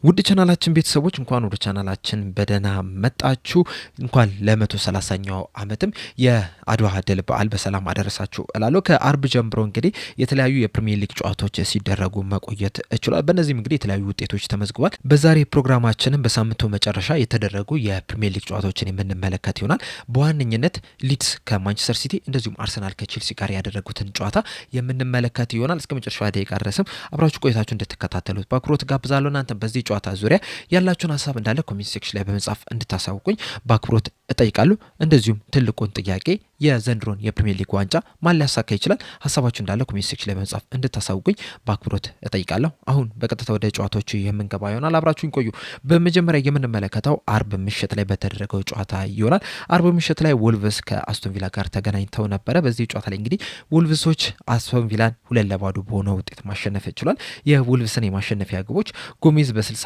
ውድ ቻናላችን ቤተሰቦች እንኳን ወደ ቻናላችን በደህና መጣችሁ። እንኳን ለ130ኛው ዓመትም የአድዋ ድል በዓል በሰላም አደረሳችሁ እላለሁ። ከአርብ ጀምሮ እንግዲህ የተለያዩ የፕሪሚየር ሊግ ጨዋታዎች ሲደረጉ መቆየት ችሏል። በእነዚህም እንግዲህ የተለያዩ ውጤቶች ተመዝግቧል። በዛሬ ፕሮግራማችንም በሳምንቱ መጨረሻ የተደረጉ የፕሪሚየር ሊግ ጨዋታዎችን የምንመለከት ይሆናል። በዋነኝነት ሊድስ ከማንቸስተር ሲቲ እንደዚሁም አርሰናል ከቼልሲ ጋር ያደረጉትን ጨዋታ የምንመለከት ይሆናል። እስከ መጨረሻ ደቂቃ ድረስም አብራችሁ ቆይታችሁ እንድትከታተሉት በአክብሮት ጋብዛለሁ። እናንተ በዚህ ጨዋታ ዙሪያ ያላችሁን ሀሳብ እንዳለ ኮሜንት ሴክሽን ላይ በመጻፍ እንድታሳውቁኝ በአክብሮት እጠይቃለሁ። እንደዚሁም ትልቁን ጥያቄ የዘንድሮን የፕሪሚየር ሊግ ዋንጫ ማን ሊያሳካ ይችላል? ሀሳባችሁ እንዳለ ኮሜንት ሴክሽን ላይ በመጻፍ እንድታሳውቁኝ በአክብሮት እጠይቃለሁ። አሁን በቀጥታ ወደ ጨዋታዎቹ የምንገባ ይሆናል። አብራችሁኝ ቆዩ። በመጀመሪያ የምንመለከተው አርብ ምሽት ላይ በተደረገው ጨዋታ ይሆናል። አርብ ምሽት ላይ ወልቭስ ከአስቶን ቪላ ጋር ተገናኝተው ነበረ። በዚህ ጨዋታ ላይ እንግዲህ ወልቭሶች አስቶን ቪላን 2-0 በሆነ ውጤት ማሸነፍ ችሏል። የወልቭስን የማሸነፊያ ግቦች ጎሜዝ በ61ኛው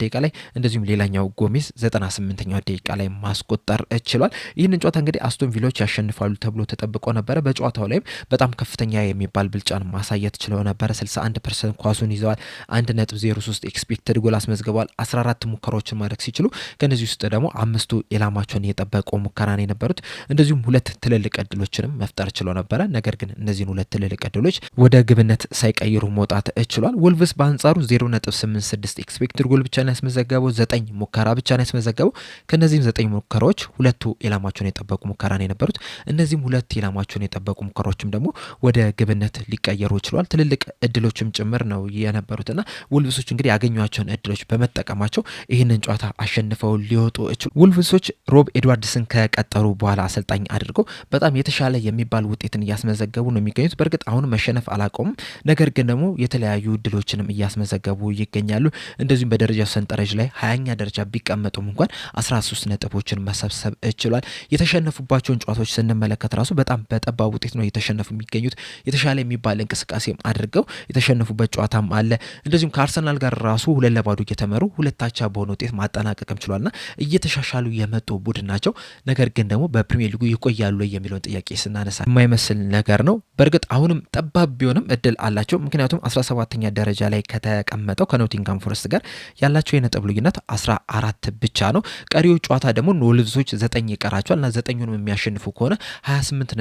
ደቂቃ ላይ እንደዚሁም ሌላኛው ጎሜዝ 98ኛው ደቂቃ ላይ ማስቆጠር ችሏል። ይህንን ጨዋታ እንግዲህ አስቶን ቪላዎች ያሸንፋሉ ተብሎ ተጠብቆ ነበረ። በጨዋታው ላይም በጣም ከፍተኛ የሚባል ብልጫን ማሳየት ችለው ነበረ። 61% ኳሱን ይዘዋል። 1.03 ኤክስፔክትድ ጎል አስመዝግበዋል። 14 ሙከራዎችን ማድረግ ሲችሉ ከነዚህ ውስጥ ደግሞ 5ቱ ኢላማቸውን የጠበቁ ሙከራን የነበሩት እንደዚሁም 2 ትልልቅ እድሎችንም መፍጠር ችለው ነበረ። ነገር ግን እነዚህን 2 ትልልቅ እድሎች ወደ ግብነት ሳይቀይሩ መውጣት ችሏል። ወልቭስ በአንጻሩ 0.86 ኤክስፔክትድ ጎል ብቻ ነው ያስመዘገበው። 9 ሙከራ ብቻ ነው ያስመዘገበው። ከነዚህም 9 ሙከራዎች 2ቱ ኢላማቸውን የጠበቁ ሙከራ ነው የነበሩት። እነዚህም 2 ኢላማቸውን የጠበቁ ሙከራዎችም ደግሞ ወደ ግብነት ሊቀየሩ ችሏል። ትልልቅ እድሎችም ጭምር ነው የነበሩትና ወልቭሶች እንግዲህ ያገኟቸውን እድሎች በመጠቀማቸው ይህንን ጨዋታ አሸንፈው ሊወጡ ችሏል። ወልቭሶች ሮብ ኤድዋርድስን ከቀጠሩ በኋላ አሰልጣኝ አድርገው በጣም የተሻለ የሚባል ውጤትን እያስመዘገቡ ነው የሚገኙት። በእርግጥ አሁን መሸነፍ አላቆሙም። ነገር ግን ደግሞ የተለያዩ እድሎችንም እያስመዘገቡ ይገኛሉ። እንደዚሁም በደረጃ ሰንጠረዥ ላይ 20ኛ ደረጃ ቢቀመጡም እንኳን 13 ነጥቦችን መሰብሰብ ችሏል። የተሸነፉባቸውን ጨዋታዎች ስንመለከት ራሱ በጣም በጠባብ ውጤት ነው የተሸነፉ የሚገኙት። የተሻለ የሚባል እንቅስቃሴም አድርገው የተሸነፉበት ጨዋታም አለ። እንደዚሁም ከአርሰናል ጋር ራሱ 2-0 እየተመሩ 2-2 በሆነ ውጤት ማጠናቀቅም ችሏልና እየተሻሻሉ የመጡ ቡድን ናቸው። ነገር ግን ደግሞ በፕሪሚየር ሊጉ ይቆያሉ የሚለውን ጥያቄ ስናነሳ የማይመስል ነገር ነው። በእርግጥ አሁንም ጠባብ ቢሆንም እድል አላቸው። ምክንያቱም 17ኛ ደረጃ ላይ ከተቀመጠው ከኖቲንጋም ፎረስት ጋር ያላቸው የነጥብ ልዩነት 14 ብቻ ነው። ቀሪው ጨዋታ ደግሞ ወልቭሶች 9 ይቀራቸዋል እና 9ኙንም የሚያሸንፉ ከሆነ 27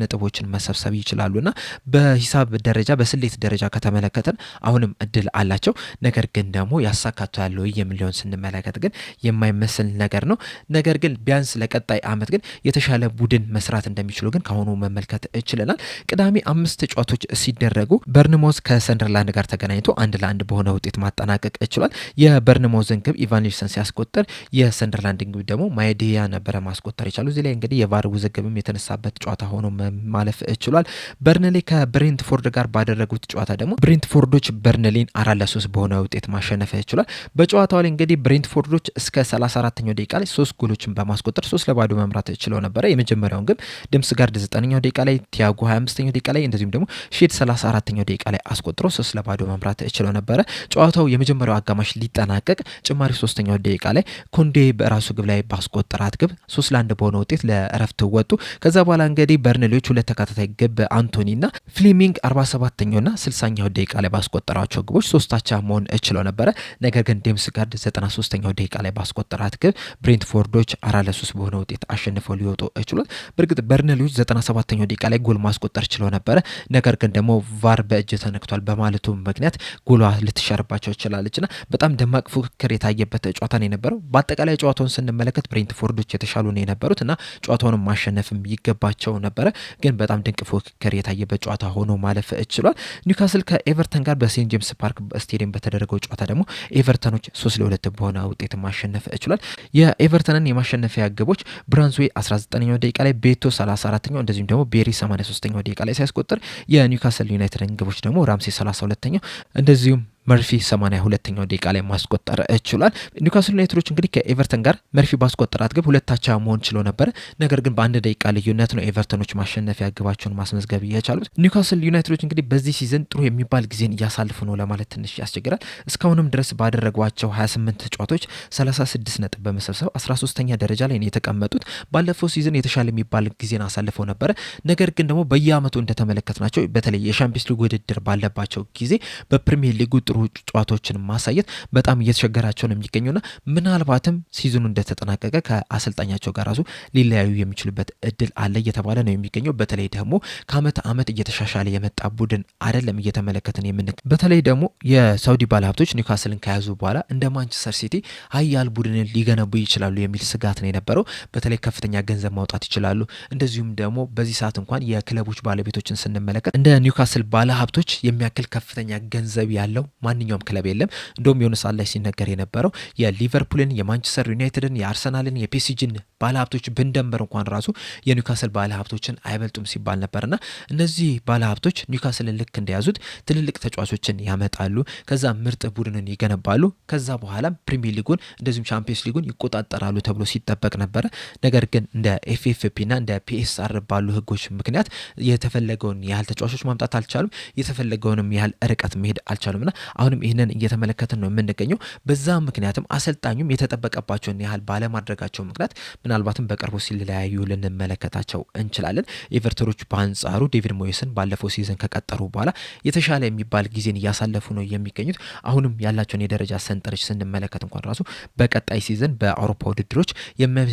ነጥቦችን መሰብሰብ ይችላሉና በሂሳብ ደረጃ በስሌት ደረጃ ከተመለከተን አሁንም እድል አላቸው። ነገር ግን ደግሞ ያሳካቱ ያለው የሚለውን ስንመለከት ግን የማይመስል ነገር ነው። ነገር ግን ቢያንስ ለቀጣይ ዓመት ግን የተሻለ ቡድን መስራት እንደሚችሉ ግን ከአሁኑ መመልከት ችለናል። ቅዳሜ 5 ጨዋታዎች ሲደረጉ በርንሞዝ ከሰንደርላንድ ጋር ተገናኝቶ 1-1 በሆነ ውጤት ማጠናቀቅ ችሏል። የበርንሞዝን ግብ ኢቫን ኒልሰን ሲያስቆጥር የሰንደርላንድን ግብ ደግሞ ማይዲያ ነበረ ማስቆጠር የቻሉ። እዚህ ላይ እንግዲህ የቫር ውዝግብም የተነሳበት ጨዋታ ሆኖ ማለፍ ችሏል። በርንሌ ከብሬንትፎርድ ጋር ባደረጉት ጨዋታ ደግሞ ብሬንትፎርዶች በርንሌን 4-3 በሆነ ውጤት ማሸነፍ ችሏል። በጨዋታው ላይ እንግዲህ ብሬንትፎርዶች እስከ 34ኛው ደቂቃ ላይ 3 ጎሎችን በማስቆጠር 3-0 መምራት ችለው ነበረ። የመጀመሪያውን ግብ ድምስጋርድ 9ኛው ደቂቃ ላይ፣ ቲያጎ 25ኛው ደቂቃ ላይ እንደዚሁም ደግሞ ሼድ 34ኛው ደቂቃ ላይ አስቆጥሮ 3-0 መምራት ችለው ነበረ። ጨዋታው የመጀመሪያው አጋማሽ ሊጠናቀቅ ጭማሪ 3ኛው ደቂቃ ላይ ኮንዴ በራሱ ግብ ላይ ባስቆጠራት ግብ 3-1 በሆነ ውጤት ለእረፍት ወጡ። ከዛ በኋላ እንግዲህ በርንሌዎች 2 ተከታታይ ግብ በአንቶኒና ፍሌሚንግ 47ኛውና 60ኛው ደቂቃ ላይ ባስቆጠራቸው ግቦች 3-3 መሆን ችለው ነበረ። ነገር ግን ዴምስጋርድ 93ኛው ደቂቃ ላይ ባስቆጠራት ግብ ብሬንትፎርዶች 4-3 በሆነ ውጤት አሸንፈው ሊወጡ ችሏል። በእርግጥ በርንሌዎች 97ኛው ደቂቃ ላይ ጎል ማስቆጠር ችለው ነበረ። ነገር ግን ደግሞ ቫር በእጅ ተነክቷል በማለቱ ምክንያት ጎሏ ልትሻርባቸው ችላለችና በጣም ደማቅ ፉክክር የታየበት ጨዋታ ነው የነበረው። በአጠቃላይ ጨዋታውን ስንመለከት ብሬንትፎርዶች የተሻሉ ነው የነበሩት እና ጨዋታውን ማሸነፍም ይገባቸው ነበረ። ግን በጣም ድንቅ ፉክክር የታየበት ጨዋታ ሆኖ ማለፍ ችሏል። ኒውካስል ከኤቨርተን ጋር በሴንት ጄምስ ፓርክ ስቴዲየም በተደረገው ጨዋታ ደግሞ ኤቨርተኖች 3-2 በሆነ ውጤት ማሸነፍ ችሏል። የኤቨርተንን የማሸነፊያ ግቦች ብራንስዌይ 19ኛው ደቂቃ ላይ፣ ቤቶ 34ኛው እንደዚሁም ደግሞ ቤሪ 83ኛው ደቂቃ ላይ ሲያስቆጥር የኒውካስል ዩናይትድን ግቦች ደግሞ ራምሴ 32ኛው እንደዚሁም መርፊ 82ኛው ደቂቃ ላይ ማስቆጠር ችሏል። ኒውካስል ዩናይትዶች እንግዲህ ከኤቨርተን ጋር መርፊ ባስቆጠራት ግብ 2-2 መሆን ችሎ ነበረ። ነገር ግን በአንድ ደቂቃ ልዩነት ነው ኤቨርተኖች ማሸነፊያ ግባቸውን ማስመዝገብ የቻሉት። ኒውካስል ዩናይትዶች እንግዲህ በዚህ ሲዝን ጥሩ የሚባል ጊዜን እያሳልፉ ነው ለማለት ትንሽ ያስቸግራል። እስካሁንም ድረስ ባደረጓቸው 28 ጨዋታዎች 36 ነጥብ በመሰብሰብ 13ኛ ደረጃ ላይ ነው የተቀመጡት። ባለፈው ሲዝን የተሻለ የሚባል ጊዜን አሳልፈው ነበረ። ነገር ግን ደግሞ በየአመቱ እንደተመለከትናቸው በተለይ የሻምፒዮንስ ሊግ ውድድር ባለባቸው ጊዜ በፕሪሚየር ሊጉ ጥሩ ጨዋታዎችን ማሳየት በጣም እየተቸገራቸው ነው የሚገኙና ምናልባትም ሲዝኑ እንደተጠናቀቀ ከአሰልጣኛቸው ጋር ራሱ ሊለያዩ የሚችሉበት እድል አለ እየተባለ ነው የሚገኘው። በተለይ ደግሞ ከአመት አመት እየተሻሻለ የመጣ ቡድን አይደለም እየተመለከትን በተለይ ደግሞ የሳውዲ ባለሀብቶች ኒውካስልን ከያዙ በኋላ እንደ ማንቸስተር ሲቲ ሀያል ቡድንን ሊገነቡ ይችላሉ የሚል ስጋት ነው የነበረው። በተለይ ከፍተኛ ገንዘብ ማውጣት ይችላሉ። እንደዚሁም ደግሞ በዚህ ሰዓት እንኳን የክለቦች ባለቤቶችን ስንመለከት እንደ ኒውካስል ባለሀብቶች የሚያክል ከፍተኛ ገንዘብ ያለው ማንኛውም ክለብ የለም። እንደውም የሆነ ሰዓት ላይ ሲነገር የነበረው የሊቨርፑልን፣ የማንቸስተር ዩናይትድን፣ የአርሰናልን፣ የፒኤስጂን ባለሀብቶች ብንደንበር እንኳን ራሱ የኒውካስል ባለሀብቶችን አይበልጡም ሲባል ነበርና እነዚህ ባለሀብቶች ኒውካስልን ልክ እንደያዙት ትልልቅ ተጫዋቾችን ያመጣሉ። ከዛ ምርጥ ቡድንን ይገነባሉ። ከዛ በኋላ ፕሪሚየር ሊጉን እንደዚሁም ቻምፒየንስ ሊጉን ይቆጣጠራሉ ተብሎ ሲጠበቅ ነበረ። ነገር ግን እንደ ኤፍኤፍፒና እንደ ፒኤስአር ባሉ ህጎች ምክንያት የተፈለገውን ያህል ተጫዋቾች ማምጣት አልቻሉም። የተፈለገውንም ያህል ርቀት መሄድ አልቻሉምና አሁንም ይህንን እየተመለከትን ነው የምንገኘው። በዛ ምክንያትም አሰልጣኙም የተጠበቀባቸውን ያህል ባለማድረጋቸው ምክንያት ምናልባትም በቅርቡ ሲለያዩ ልንመለከታቸው እንችላለን። ኤቨርተኖች በአንጻሩ ዴቪድ ሞይስን ባለፈው ሲዝን ከቀጠሩ በኋላ የተሻለ የሚባል ጊዜን እያሳለፉ ነው የሚገኙት። አሁንም ያላቸውን የደረጃ ሰንጠረዥ ስንመለከት እንኳን ራሱ በቀጣይ ሲዝን በአውሮፓ ውድድሮች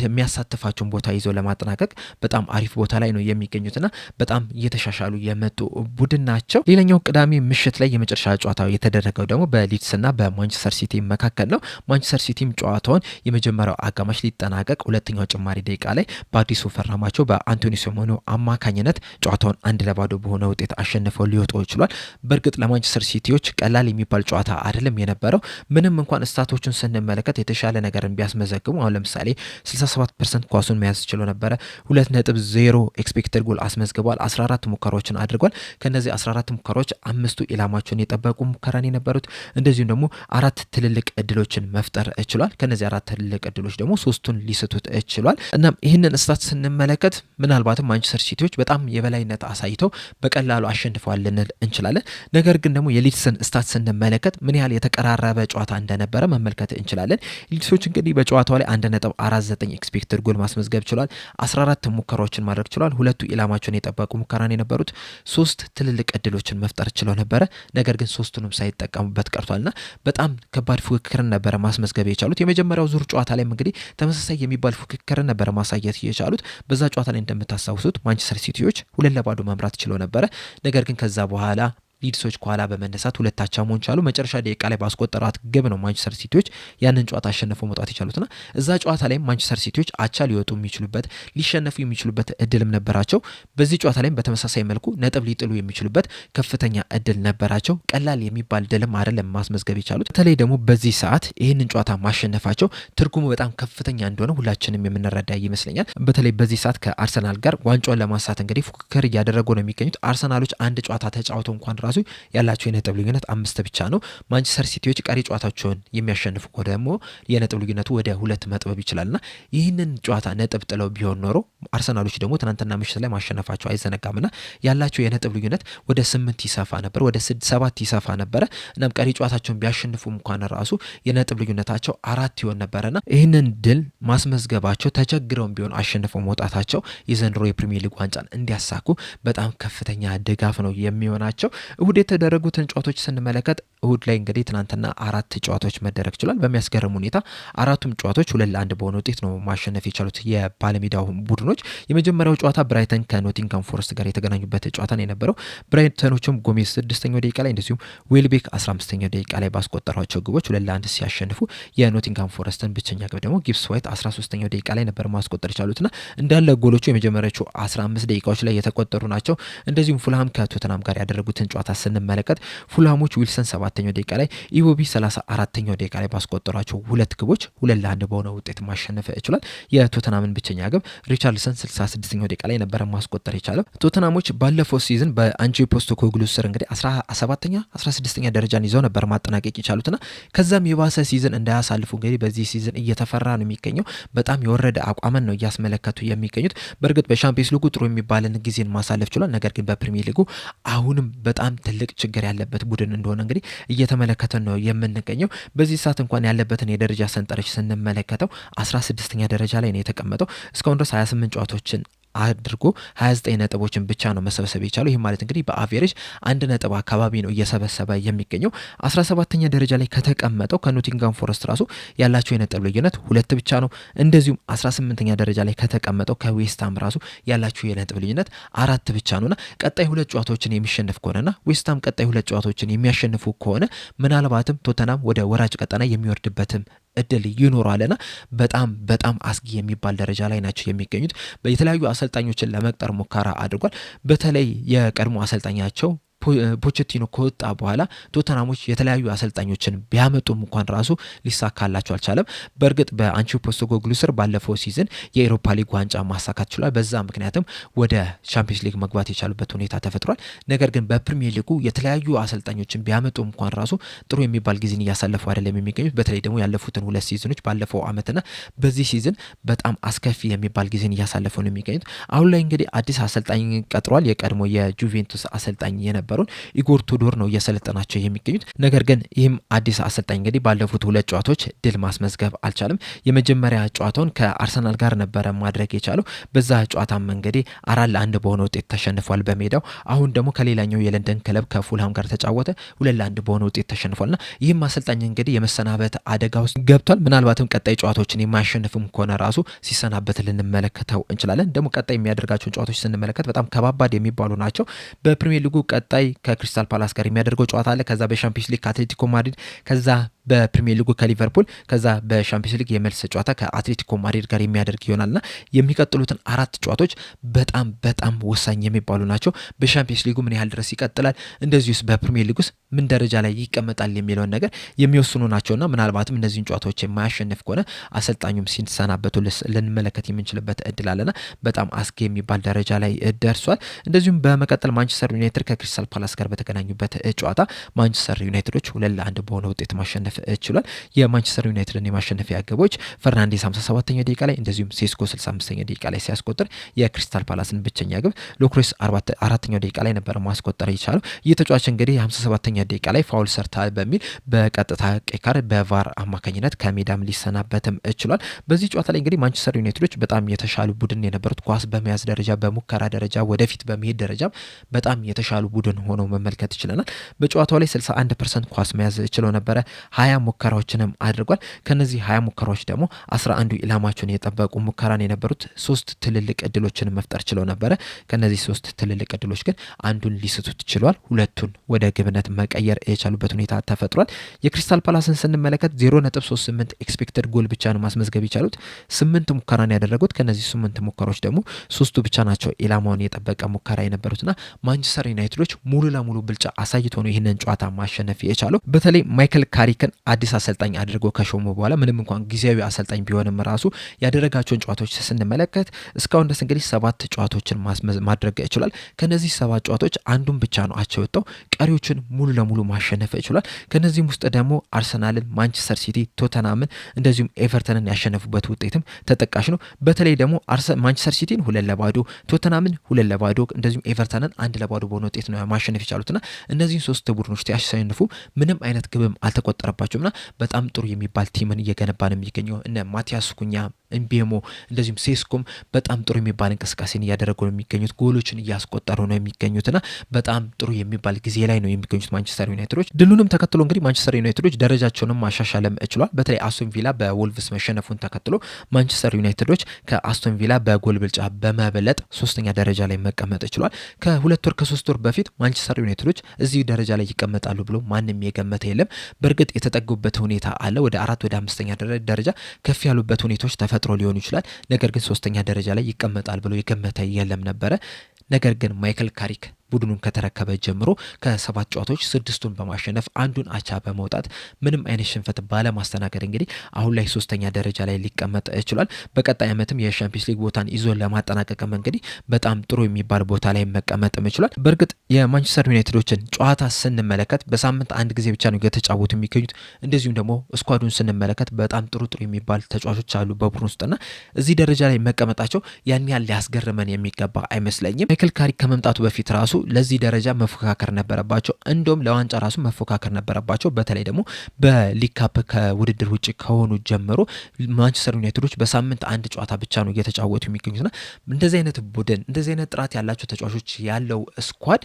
የሚያሳትፋቸውን ቦታ ይዘው ለማጠናቀቅ በጣም አሪፍ ቦታ ላይ ነው የሚገኙትና በጣም እየተሻሻሉ የመጡ ቡድን ናቸው። ሌላኛው ቅዳሜ ምሽት ላይ የመጨረሻ ጨዋታው የተደረገው ደግሞ በሊድስና በማንቸስተር ሲቲ መካከል ነው። ማንቸስተር ሲቲም ጨዋታውን የመጀመሪያው አጋማሽ ሊጠናቀቅ ሁለተኛው ጭማሪ ደቂቃ ላይ በአዲሱ ፈራማቸው በአንቶኒ ሲሞኔ አማካኝነት ጨዋታውን 1-0 በሆነ ውጤት አሸንፈው ሊወጡ ይችላል። በእርግጥ ለማንቸስተር ሲቲዎች ቀላል የሚባል ጨዋታ አይደለም የነበረው። ምንም እንኳን ስታቶችን ስንመለከት የተሻለ ነገርን ቢያስመዘግቡ አሁን ለምሳሌ 67% ኳሱን መያዝ ችሎ ነበረ። 2.0 ኤክስፔክትድ ጎል አስመዝግቧል። 14 ሙከራዎችን አድርጓል። ከነዚህ 14 ሙከራዎች 5ቱ ኢላማቸውን የጠበቁ ሙከራን የነበሩት። እንደዚሁም ደግሞ 4 ትልልቅ እድሎችን መፍጠር ችሏል። ከነዚህ 4 ትልልቅ እድሎች ደግሞ 3ቱን ሊስቱት ችሏል። እናም ይህንን ስታት ስንመለከት ምናልባትም ማንቸስተር ሲቲዎች በጣም የበላይነት አሳይተው በቀላሉ አሸንፈዋል ልንል እንችላለን። ነገር ግን ደግሞ የሊድስን ስታት ስንመለከት ምን ያህል የተቀራረበ ጨዋታ እንደነበረ መመልከት እንችላለን። ሊድሶች እንግዲህ በጨዋታው ላይ 1.49 ኤክስፔክትድ ጎል ማስመዝገብ ችሏል። 14 ሙከራዎችን ማድረግ ችሏል። 2ቱ ኢላማቸውን የጠበቁ ሙከራን የነበሩት፣ 3 ትልልቅ እድሎችን መፍጠር ችለው ነበረ። ነገር ግን 3ቱንም ሳይጠቀሙበት ቀርቷልና በጣም ከባድ ፉክክርን ነበረ ማስመዝገብ የቻሉት። የመጀመሪያው ዙር ጨዋታ ላይ እንግዲህ ተመሳሳይ የሚባል ፉክክርን ነበረ ማሳየት የቻሉት። በዛ ጨዋታ ላይ እንደምታስታውሱት ማንቸስተር ሲቲዎች 2-0 መምራት ችለው ነበረ። ነገር ግን ከዛ በኋላ ሊድሶች ከኋላ በመነሳት 2-2 መሆን ቻሉ። መጨረሻ ደቂቃ ላይ ባስቆጠራት ግብ ነው ማንቸስተር ሲቲዎች ያንን ጨዋታ አሸንፈው መውጣት የቻሉትና እዛ ጨዋታ ላይ ማንቸስተር ሲቲዎች አቻ ሊወጡ የሚችሉበት ሊሸነፉ የሚችሉበት እድልም ነበራቸው። በዚህ ጨዋታ ላይም በተመሳሳይ መልኩ ነጥብ ሊጥሉ የሚችሉበት ከፍተኛ እድል ነበራቸው። ቀላል የሚባል ድልም አይደለም ማስመዝገብ የቻሉት። በተለይ ደግሞ በዚህ ሰዓት ይህንን ጨዋታ ማሸነፋቸው ትርጉሙ በጣም ከፍተኛ እንደሆነ ሁላችንም የምንረዳ ይመስለኛል። በተለይ በዚህ ሰዓት ከአርሰናል ጋር ዋንጫውን ለማንሳት እንግዲህ ፉክክር እያደረጉ ነው የሚገኙት። አርሰናሎች አንድ ጨዋታ ተጫውተው እንኳን ራሱ ያላቸው የነጥብ ልዩነት 5 ብቻ ነው። ማንቸስተር ሲቲዎች ቀሪ ጨዋታቸውን የሚያሸንፉ ደግሞ የነጥብ ልዩነቱ ወደ 2 መጥበብ ይችላልና ይህንን ጨዋታ ነጥብ ጥለው ቢሆን ኖሮ አርሰናሎች ደግሞ ትናንትና ምሽት ላይ ማሸነፋቸው አይዘነጋምና ያላቸው የነጥብ ልዩነት ወደ 8 ይሰፋ ነበር፣ ወደ 7 ይሰፋ ነበረ። እናም ቀሪ ጨዋታቸውን ቢያሸንፉ እንኳን ራሱ የነጥብ ልዩነታቸው 4 ይሆን ነበርና ይህንን ድል ማስመዝገባቸው ተቸግረውም ቢሆን አሸንፈው መውጣታቸው የዘንድሮ የፕሪሚየር ሊግ ዋንጫን እንዲያሳኩ በጣም ከፍተኛ ድጋፍ ነው የሚሆናቸው። እሁድ የተደረጉትን ጨዋታዎች ስንመለከት እሁድ ላይ እንግዲህ ትናንትና 4 ጨዋታዎች መደረግ ችሏል። በሚያስገርም ሁኔታ 4ቱም ጨዋታዎች 2-1 በሆነ ውጤት ነው ማሸነፍ የቻሉት የባለሜዳው ቡድኖች። የመጀመሪያው ጨዋታ ብራይተን ከኖቲንጋም ፎረስት ጋር የተገናኙበት ጨዋታ ነው የነበረው። ብራይተኖቹም ጎሜዝ 6ኛው ደቂቃ ላይ እንደዚሁም ዌልቤክ 15ኛው ደቂቃ ላይ ባስቆጠሯቸው ግቦች 2-1 ሲያሸንፉ የኖቲንጋም ፎረስትን ብቸኛ ግብ ደግሞ ጊብስ ዋይት 13ኛው ደቂቃ ላይ ነበር ማስቆጠር የቻሉትና እንዳለ ጎሎቹ የመጀመሪያዎቹ 15 ደቂቃዎች ላይ የተቆጠሩ ናቸው። እንደዚሁም ፉልሃም ከቶተናም ጋር ያደረጉትን ጨዋታ ስንመለከት ፉልሃሞች ዊልሰን 7ኛው ደቂቃ ላይ ኢቦቢ 34ኛው ደቂቃ ላይ ባስቆጠሯቸው 2 ግቦች 2-1 በሆነ ውጤት ማሸነፍ ይችላል። የቶተናምን ብቸኛ ግብ ሪቻርልሰን 66ኛው ደቂቃ ላይ ነበር ማስቆጠር የቻለው። ቶተናሞች ባለፈው ሲዝን በአንጄ ፖስቴኮግሉ ስር እንግዲህ 17ኛ 16ኛ ደረጃን ይዘው ነበር ማጠናቀቅ የቻሉትና ከዛም የባሰ ሲዝን እንዳያሳልፉ እንግዲህ በዚህ ሲዝን እየተፈራ ነው የሚገኘው። በጣም የወረደ አቋምን ነው እያስመለከቱ የሚገኙት። በእርግጥ በሻምፒየንስ ሊጉ ጥሩ የሚባልን ጊዜን ማሳለፍ ችሏል። ነገር ግን በፕሪሚየር ሊጉ አሁንም በጣም ትልቅ ችግር ያለበት ቡድን እንደሆነ እንግዲህ እየተመለከተን ነው የምንገኘው። በዚህ ሰዓት እንኳን ያለበትን የደረጃ ሰንጠረዥ ስንመለከተው 16ኛ ደረጃ ላይ ነው የተቀመጠው። እስካሁን ድረስ 28 ጨዋታዎችን አድርጎ 29 ነጥቦችን ብቻ ነው መሰብሰብ የቻለው። ይህ ማለት እንግዲህ በአቬሬጅ 1 ነጥብ አካባቢ ነው እየሰበሰበ የሚገኘው። 17ኛ ደረጃ ላይ ከተቀመጠው ከኖቲንጋም ፎረስት ራሱ ያላቸው የነጥብ ልዩነት 2 ብቻ ነው። እንደዚሁም 18ኛ ደረጃ ላይ ከተቀመጠው ከዌስትሃም ራሱ ያላቸው የነጥብ ልዩነት 4 ብቻ ነውና ቀጣይ 2 ጨዋታዎችን የሚሸነፍ ከሆነና ዌስትሃም ቀጣይ 2 ጨዋታዎችን የሚያሸንፉ ከሆነ ምናልባትም ቶተናም ወደ ወራጅ ቀጠና የሚወርድበትም እድል ይኖራልና በጣም አስጊ የሚባል ደረጃ ላይ ናቸው የሚገኙት። በተለያዩ አሰልጣኞችን ለመቅጠር ሙከራ አድርጓል። በተለይ የቀድሞ አሰልጣኛቸው ፖቼቲኖ ከወጣ በኋላ ቶተናሞች የተለያዩ አሰልጣኞችን ቢያመጡም እንኳን ራሱ ሊሳካላቸው አልቻለም። በእርግጥ በአንቺ ፖስቴኮግሉ ስር ባለፈው ሲዝን የኤሮፓ ሊግ ዋንጫ ማሳካት ችሏል። በዛ ምክንያትም ወደ ቻምፒየንስ ሊግ መግባት የቻሉበት ሁኔታ ተፈጥሯል። ነገር ግን በፕሪሚየር ሊጉ የተለያዩ አሰልጣኞችን ቢያመጡም እንኳን ራሱ ጥሩ የሚባል ጊዜን እያሳለፉ አይደለም የሚገኙት። በተለይ ደግሞ ያለፉትን 2 ሲዝኖች ባለፈው አመትና በዚህ ሲዝን በጣም አስከፊ የሚባል ጊዜን እያሳለፉ ነው የሚገኙት። አሁን ላይ እንግዲህ አዲስ አሰልጣኝ ቀጥሯል። የቀድሞ የጁቬንቱስ አሰልጣኝ የነበረውን ኢጎር ቱዶር ነው እየሰለጠናቸው የሚገኙት። ነገር ግን ይህም አዲስ አሰልጣኝ እንግዲህ ባለፉት 2 ጨዋታዎች ድል ማስመዝገብ አልቻለም። የመጀመሪያ ጨዋታውን ከአርሰናል ጋር ነበረ ማድረግ የቻለው። በዛ ጨዋታም እንግዲህ 4-1 በሆነ ውጤት ተሸንፏል በሜዳው። አሁን ደግሞ ከሌላኛው የለንደን ክለብ ከፉልሃም ጋር ተጫወተ፣ 2-1 በሆነ ውጤት ተሸንፏልና ይህም አሰልጣኝ እንግዲህ የመሰናበት አደጋ ውስጥ ገብቷል። ምናልባትም ቀጣይ ጨዋታዎችን የማያሸንፍም ከሆነ ራሱ ሲሰናበት ልንመለከተው እንችላለን። ደግሞ ቀጣይ የሚያደርጋቸውን ጨዋታዎች ስንመለከት በጣም ከባባድ የሚባሉ ናቸው። በፕሪሚየር ሊጉ ቀጣይ ከክሪስታል ፓላስ ጋር የሚያደርገው ጨዋታ አለ። ከዛ በሻምፒዮንስ ሊግ ከአትሌቲኮ ማድሪድ፣ ከዛ በፕሪሚየር ሊጉ ከሊቨርፑል፣ ከዛ በሻምፒዮንስ ሊግ የመልስ ጨዋታ ከአትሌቲኮ ማድሪድ ጋር የሚያደርግ ይሆናልና የሚቀጥሉትን 4 ጨዋታዎች በጣም ወሳኝ የሚባሉ ናቸው። በሻምፒዮንስ ሊጉ ምን ያህል ድረስ ይቀጥላል፣ እንደዚሁስ በፕሪሚየር ሊግ ውስጥ ምን ደረጃ ላይ ይቀመጣል የሚለውን ነገር የሚወስኑ ናቸውና ምናልባትም እነዚህን ጨዋታዎች የማያሸንፍ ከሆነ አሰልጣኙም ሲሰናበቱ ልንመለከት የምንችልበት እድል አለና በጣም አስጊ የሚባል ደረጃ ላይ ደርሷል። እንደዚሁም በመቀጠል ማንቸስተር ዩናይትድ ከክሪስታል ፓላስ ጋር በተገናኙበት ጨዋታ ማንቸስተር ዩናይትዶች 2-1 በሆነ ውጤት ማሸነፍ ችሏል። የማንቸስተር ዩናይትድን የማሸነፊያ ግቦች ፈርናንዴስ 57ኛ ደቂቃ ላይ እንደዚሁም ሴስኮ 65ኛ ደቂቃ ላይ ሲያስቆጥር የክሪስታል ፓላስን ብቸኛ ግብ ሎክሬስ 44ኛው ደቂቃ ላይ ነበር ማስቆጠር የቻለው። ይህ ተጫዋች እንግዲህ 57ኛ ደቂቃ ላይ ፋውል ሰርታል በሚል በቀጥታ ቀይ ካርድ በቫር አማካኝነት ከሜዳም ሊሰናበትም ችሏል። በዚህ ጨዋታ ላይ እንግዲህ ማንቸስተር ዩናይትዶች በጣም የተሻሉ ቡድን የነበሩት፣ ኳስ በመያዝ ደረጃ፣ በሙከራ ደረጃ፣ ወደፊት በመሄድ ደረጃ በጣም የተሻሉ ቡድን ሆነው መመልከት ይችላል። በጨዋታው ላይ 61% ኳስ መያዝ ችሎ ነበረ። 20 ሙከራዎችንም አድርጓል። ከነዚህ 20 ሙከራዎች ደግሞ 11ዱ ኢላማቸውን የጠበቁ ሙከራን የነበሩት 3 ትልልቅ እድሎችን መፍጠር ችለው ነበረ። ከነዚህ 3 ትልልቅ እድሎች ግን አንዱን ሊስቱት ችሏል። 2ቱን ወደ ግብነት መቀየር የቻሉበት ሁኔታ ተፈጥሯል። የክሪስታል ፓላስን ስንመለከት 0.38 ኤክስፔክትድ ጎል ብቻ ነው ማስመዝገብ የቻሉት። 8 ሙከራን ያደረጉት። ከነዚህ 8 ሙከራዎች ደግሞ 3ቱ ብቻ ናቸው ኢላማውን የጠበቀ ሙከራ የነበሩትና ማንቸስተር ዩናይትዶች ሙሉ ለሙሉ ብልጫ አሳይቶ ነው ይህንን ጨዋታ ማሸነፍ የቻለው። በተለይ ማይክል ካሪክን አዲስ አሰልጣኝ አድርጎ ከሾሙ በኋላ ምንም እንኳን ጊዜያዊ አሰልጣኝ ቢሆንም ራሱ ያደረጋቸውን ጨዋታዎች ስንመለከት እስካሁን ድረስ እንግዲህ 7 ጨዋታዎችን ማድረግ ይችላል። ከነዚህ 7 ጨዋታዎች አንዱን ብቻ ነው አቻ የወጣው፣ ቀሪዎችን ሙሉ ለሙሉ ማሸነፍ ይችላል። ከነዚህም ውስጥ ደግሞ አርሰናልን፣ ማንቸስተር ሲቲ፣ ቶተናምን እንደዚሁም ኤቨርተንን ያሸነፉበት ውጤትም ተጠቃሽ ነው። በተለይ ደግሞ ማንቸስተር ሲቲን 2-0፣ ቶተናምን 2-0 እንደዚሁም ኤቨርተንን 1-0 በሆነ ውጤት ነው ማሸነፍ የቻሉትና እነዚህን 3 ቡድኖች ሲያሸንፉ ምንም አይነት ግብም አልተቆጠረባቸውምና በጣም ጥሩ የሚባል ቲምን እየገነባ ነው የሚገኘው። እነ ማቲያስ ኩኛ፣ ኤምቤሞ እንደዚሁም ሴስኮም በጣም ጥሩ የሚባል እንቅስቃሴን እያደረጉ ነው የሚገኙት። ጎሎችን እያስቆጠሩ ነው የሚገኙትና በጣም ጥሩ የሚባል ጊዜ ላይ ነው የሚገኙት ማንቸስተር ዩናይትዶች። ድሉንም ተከትሎ እንግዲህ ማንቸስተር ዩናይትዶች ደረጃቸውንም ማሻሻልም ችሏል። በተለይ አስቶን ቪላ በወልቭስ መሸነፉን ተከትሎ ማንቸስተር ዩናይትዶች ከአስቶን ቪላ በጎል ብልጫ በመበለጥ 3ኛ ደረጃ ላይ መቀመጥ ችሏል። ከ2 ወር ከ3 ወር በፊት ማንቸስተር ዩናይትዶች እዚህ ደረጃ ላይ ይቀመጣሉ ብሎ ማንም የገመተ የለም። በእርግጥ የተጠጉበት ሁኔታ አለ። ወደ 4 ወደ 5ኛ ደረጃ ከፍ ያሉበት ሁኔታዎች ተፈጥሮ ሊሆኑ ይችላል። ነገር ግን 3ኛ ደረጃ ላይ ይቀመጣል ብሎ የገመተ የለም ነበረ። ነገር ግን ማይክል ካሪክ ቡድኑን ከተረከበ ጀምሮ ከ7 ጨዋታዎች 6ቱን በማሸነፍ አንዱን አቻ በመውጣት ምንም አይነት ሽንፈት ባለማስተናገድ እንግዲህ አሁን ላይ 3ኛ ደረጃ ላይ ሊቀመጥ ችሏል። በቀጣይ ዓመትም የሻምፒዮንስ ሊግ ቦታን ይዞ ለማጠናቀቅም እንግዲህ በጣም ጥሩ የሚባል ቦታ ላይ መቀመጥም ችሏል። በእርግጥ የማንቸስተር ዩናይትዶችን ጨዋታ ስንመለከት በሳምንት አንድ ጊዜ ብቻ ነው የተጫወቱ የሚገኙት። እንደዚሁም ደግሞ ስኳዱን ስንመለከት በጣም ጥሩ የሚባል ተጫዋቾች አሉ በቡድን ውስጥና እዚህ ደረጃ ላይ መቀመጣቸው ያን ያህል ሊያስገርመን የሚገባ አይመስለኝም። ማይክል ካሪክ ከመምጣቱ በፊት ራሱ ለዚህ ደረጃ መፎካከር ነበረባቸው። እንደውም ለዋንጫ ራሱ መፎካከር ነበረባቸው። በተለይ ደግሞ በሊግ ካፕ ከውድድር ውጭ ከሆኑ ጀምሮ ማንቸስተር ዩናይትዶች በሳምንት አንድ ጨዋታ ብቻ ነው እየተጫወቱ የሚገኙትና እንደዚህ አይነት ቡድን እንደዚህ አይነት ጥራት ያላቸው ተጫዋቾች ያለው ስኳድ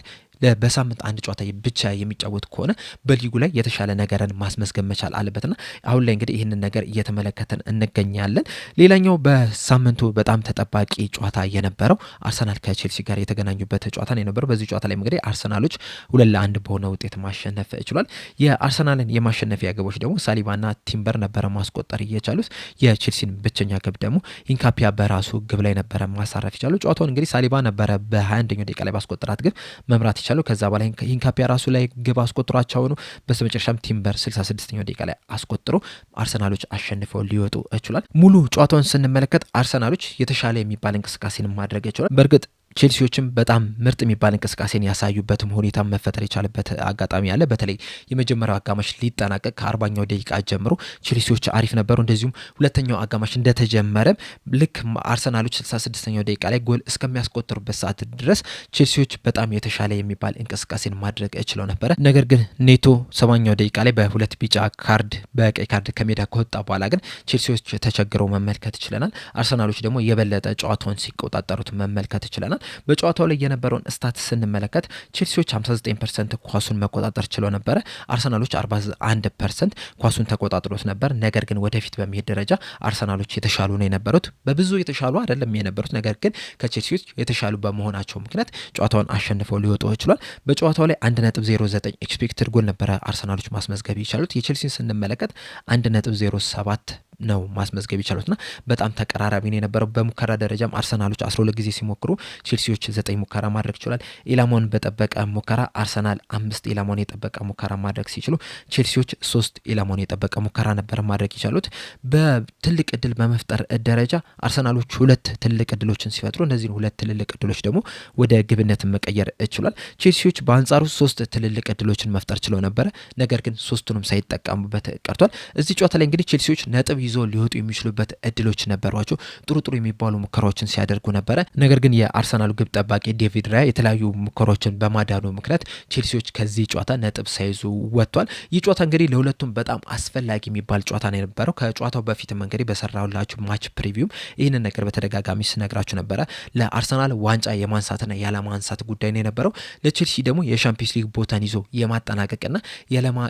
በሳምንት አንድ ጨዋታ ብቻ የሚጫወት ከሆነ በሊጉ ላይ የተሻለ ነገርን ማስመዝገብ መቻል አለበትና አሁን ላይ እንግዲህ ይህንን ነገር እየተመለከተን እንገኛለን። ሌላኛው በሳምንቱ በጣም ተጠባቂ ጨዋታ የነበረው አርሰናል ከቼልሲ ጋር የተገናኙበት ጨዋታ ነው የነበረው። በዚህ ጨዋታ ላይ እንግዲህ አርሰናሎች 2-1 በሆነ ውጤት ማሸነፍ ችሏል። የአርሰናልን የማሸነፊያ ግቦች ደግሞ ሳሊባና ቲምበር ነበረ ማስቆጠር እየቻሉት። የቼልሲን ብቸኛ ግብ ደግሞ ኢንካፒያ በራሱ ግብ ላይ ነበረ ማሳረፍ ይቻሉ። ጨዋታውን እንግዲህ ሳሊባ ነበረ በ21ኛው ደቂቃ ላይ ባስቆጠራት ግብ መምራት ከዛ በኋላ ኢንካፒያ ራሱ ላይ ግብ አስቆጥሯቸው ነው። በመጨረሻም ቲምበር 66ኛው ደቂቃ ላይ አስቆጥሮ አርሰናሎች አሸንፈው ሊወጡ ችሏል። ሙሉ ጨዋታውን ስንመለከት አርሰናሎች የተሻለ የሚባል እንቅስቃሴን ማድረግ ችሏል። በእርግጥ ቼልሲዎችም በጣም ምርጥ የሚባል እንቅስቃሴን ያሳዩበትም ሁኔታ መፈጠር የቻለበት አጋጣሚ አለ። በተለይ የመጀመሪያው አጋማሽ ሊጠናቀቅ ከ40ኛው ደቂቃ ጀምሮ ቼልሲዎች አሪፍ ነበሩ። እንደዚሁም ሁለተኛው አጋማሽ እንደተጀመረ ልክ አርሰናሎች 66ኛው ደቂቃ ላይ ጎል እስከሚያስቆጥሩበት ሰዓት ድረስ ቼልሲዎች በጣም የተሻለ የሚባል እንቅስቃሴን ማድረግ ችለው ነበረ። ነገር ግን ኔቶ 70ኛው ደቂቃ ላይ በሁለት ቢጫ ካርድ በቀይ ካርድ ከሜዳ ከወጣ በኋላ ግን ቼልሲዎች ተቸግረው መመልከት ችለናል። አርሰናሎች ደግሞ የበለጠ ጨዋታውን ሲቆጣጠሩት መመልከት ችለናል። በጨዋታው ላይ የነበረውን ስታት ስንመለከት ቼልሲዎች 59% ኳሱን መቆጣጠር ችለው ነበረ። አርሰናሎች 41% ኳሱን ተቆጣጥሮት ነበር። ነገር ግን ወደፊት በሚሄድ ደረጃ አርሰናሎች የተሻሉ ነው የነበሩት። በብዙ የተሻሉ አይደለም የነበሩት፣ ነገር ግን ከቼልሲዎች የተሻሉ በመሆናቸው ምክንያት ጨዋታውን አሸንፈው ሊወጡ ችሏል። በጨዋታው ላይ 1.09 ኤክስፔክትድ ጎል ነበረ አርሰናሎች ማስመዝገብ የቻሉት። የቼልሲን ስንመለከት 1.07 ነው ማስመዝገብ የቻሉትና በጣም ተቀራራቢ ነው የነበረው። በሙከራ ደረጃም አርሰናሎች 12 ጊዜ ሲሞክሩ ቼልሲዎች 9 ሙከራ ማድረግ ችሏል። ኢላማውን በጠበቀ ሙከራ አርሰናል 5 ኢላማውን የጠበቀ ሙከራ ማድረግ ሲችሉ ቼልሲዎች 3 ኢላማውን የጠበቀ ሙከራ ነበር ማድረግ የቻሉት። በትልቅ እድል በመፍጠር ደረጃ አርሰናሎች 2 ትልቅ እድሎችን ሲፈጥሩ እነዚህን 2 ትልልቅ እድሎች ደግሞ ወደ ግብነት መቀየር ችሏል። ቼልሲዎች በአንጻሩ 3 ትልልቅ እድሎችን መፍጠር ችለው ነበረ፣ ነገር ግን 3ቱንም ሳይጠቀሙበት ቀርቷል። እዚህ ጨዋታ ላይ እንግዲህ ቼልሲዎች ነጥብ ይዞ ሊወጡ የሚችሉበት እድሎች ነበሯቸው። ጥሩ የሚባሉ ሙከራዎችን ሲያደርጉ ነበረ። ነገር ግን የአርሰናሉ ግብ ጠባቂ ዴቪድ ራያ የተለያዩ ሙከራዎችን በማዳኑ ምክንያት ቼልሲዎች ከዚህ ጨዋታ ነጥብ ሳይዙ ወጥቷል። ይህ ጨዋታ እንግዲህ ለሁለቱም በጣም አስፈላጊ የሚባል ጨዋታ ነው የነበረው። ከጨዋታው በፊትም እንግዲህ በሰራሁላችሁ ማች ፕሪቪውም ይህንን ነገር በተደጋጋሚ ስነግራችሁ ነበረ። ለአርሰናል ዋንጫ የማንሳትና ያለማንሳት ጉዳይ ነው የነበረው። ለቼልሲ ደግሞ የሻምፒዮንስ ሊግ ቦታን ይዞ የማጠናቀቅና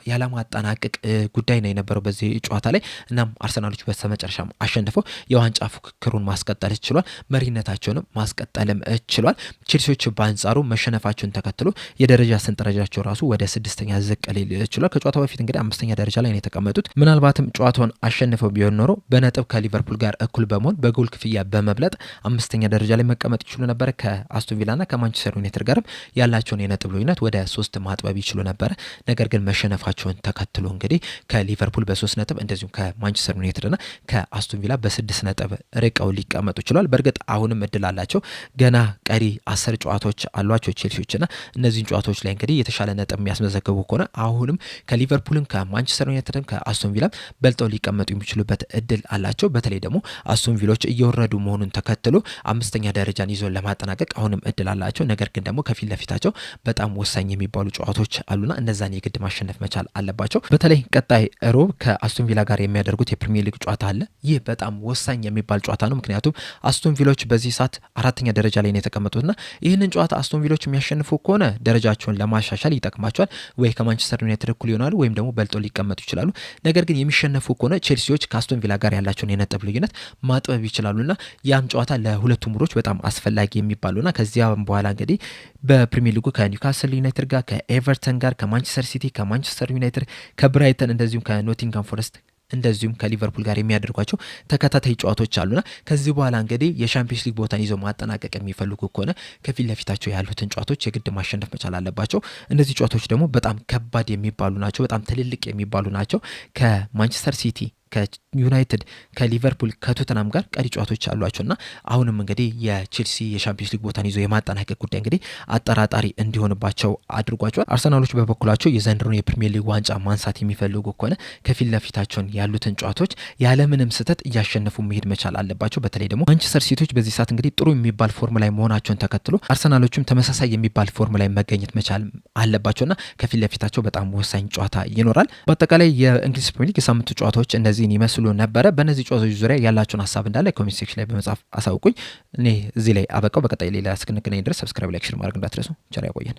ያለማጠናቀቅ ጉዳይ ነው የነበረው በዚህ ጨዋታ ላይ። እናም አርሰናሎች በስተመጨረሻም አሸንፈው የዋንጫ ፉክክሩን ማስቀጠል ችሏል። መሪነታቸውንም ማስቀጠልም ችሏል። ቼልሲዎች በአንጻሩ መሸነፋቸውን ተከትሎ የደረጃ ሰንጠረዣቸው ራሱ ወደ 6ኛ ዝቅ ሊል ችሏል። ከጨዋታው በፊት እንግዲህ 5ኛ ደረጃ ላይ ነው የተቀመጡት። ምናልባትም ጨዋታውን አሸንፈው ቢሆን ኖሮ በነጥብ ከሊቨርፑል ጋር እኩል በመሆን በጎል ክፍያ በመብለጥ 5ኛ ደረጃ ላይ መቀመጥ ይችሉ ነበር። ከአስቶን ቪላና ከማንቸስተር ዩናይትድ ጋርም ያላቸውን የነጥብ ልዩነት ወደ 3 ማጥበብ ይችሉ ነበር። ነገር ግን መሸነፋቸውን ተከትሎ እንግዲህ ከሊቨርፑል በ3 ነጥብ እንደዚሁም ከማንቸስተር ዩናይትድ እና ከአስቶን ቪላ በ6 ነጥብ ርቀው ሊቀመጡ ችሏል። በእርግጥ አሁንም እድል አላቸው። ገና ቀሪ 10 ጨዋታዎች አሏቸው ቼልሲዎችና እነዚህን ጨዋታዎች ላይ እንግዲህ የተሻለ ነጥብ የሚያስመዘግቡ ከሆነ አሁንም ከሊቨርፑልም ከማንቸስተር ዩናይትድም ከአስቶን ቪላም በልጠው ሊቀመጡ የሚችሉበት እድል አላቸው። በተለይ ደግሞ አስቶን ቪሎች እየወረዱ መሆኑን ተከትሎ 5ኛ ደረጃን ይዞ ለማጠናቀቅ አሁንም እድል አላቸው። ነገር ግን ደግሞ ከፊት ለፊታቸው በጣም ወሳኝ የሚባሉ ጨዋታዎች አሉና እነዛን የግድ ማሸነፍ መቻል አለባቸው። በተለይ ቀጣይ ሮብ ከአስቶን ቪላ ጋር የሚያደርጉት የፕሪሚየር ሊግ ጨዋታ አለ። ይህ በጣም ወሳኝ የሚባል ጨዋታ ነው። ምክንያቱም አስቶን ቪሎች በዚህ ሰዓት 4ኛ ደረጃ ላይ ነው የተቀመጡትና ይህንን ጨዋታ አስቶን ቪሎች የሚያሸንፉ ከሆነ ደረጃቸውን ለማሻሻል ይጠቅማቸዋል። ወይ ከማንቸስተር ዩናይትድ እኩል ይሆናሉ ወይም ደግሞ በልጠው ሊቀመጡ ይችላሉ። ነገር ግን የሚሸነፉ ከሆነ ቼልሲዎች ከአስቶን ቪላ ጋር ያላቸውን የነጥብ ልዩነት ማጥበብ ይችላሉና ያም ጨዋታ ለሁለቱም ቡድኖች በጣም አስፈላጊ የሚባሉና ከዚያም በኋላ እንግዲህ በፕሪሚየር ሊጉ ከኒውካስል ዩናይትድ ጋር፣ ከኤቨርተን ጋር፣ ከማንቸስተር ሲቲ፣ ከማንቸስተር ዩናይትድ፣ ከብራይተን እንደዚሁም ከኖቲንግሃም ፎረስት እንደዚሁም ከሊቨርፑል ጋር የሚያደርጓቸው ተከታታይ ጨዋታዎች አሉና ከዚህ በኋላ እንግዲህ የሻምፒዮንስ ሊግ ቦታን ይዘው ማጠናቀቅ የሚፈልጉ ከሆነ ከፊት ለፊታቸው ያሉትን ጨዋታዎች የግድ ማሸነፍ መቻል አለባቸው። እነዚህ ጨዋታዎች ደግሞ በጣም ከባድ የሚባሉ ናቸው። በጣም ትልልቅ የሚባሉ ናቸው። ከማንቸስተር ሲቲ ከዩናይትድ፣ ከሊቨርፑል፣ ከቶተናም ጋር ቀሪ ጨዋታዎች አሏቸውና አሁንም እንግዲህ የቼልሲ የሻምፒዮንስ ሊግ ቦታን ይዞ የማጠናቀቅ ጉዳይ እንግዲህ አጠራጣሪ እንዲሆንባቸው አድርጓቸዋል። አርሰናሎች በበኩላቸው የዘንድሮን የፕሪሚየር ሊግ ዋንጫ ማንሳት የሚፈልጉ ከሆነ ከፊት ለፊታቸውን ያሉትን ጨዋታዎች ያለምንም ስህተት እያሸነፉ መሄድ መቻል አለባቸው። በተለይ ደግሞ ማንቸስተር ሲቲዎች በዚህ ሰዓት እንግዲህ ጥሩ የሚባል ፎርም ላይ መሆናቸውን ተከትሎ አርሰናሎችም ተመሳሳይ የሚባል ፎርም ላይ መገኘት መቻል አለባቸውና ከፊት ለፊታቸው በጣም ወሳኝ ጨዋታ ይኖራል። በአጠቃላይ የእንግሊዝ ፕሪሚየር ሊግ የሳምንቱ ጨዋታዎች እነዚህን ይመስሉ ነበረ። በእነዚህ ጨዋታዎች ዙሪያ ያላቸውን ሀሳብ እንዳለ ኮሜንት ሴክሽን ላይ በመጻፍ አሳውቁኝ። እኔ እዚህ ላይ አበቃው። በቀጣይ ሌላ እስክንገናኝ ድረስ ሰብስክራይብ፣ ላይክ፣ ሼር ማድረግ እንዳትረሱ። ቸር ያቆየን።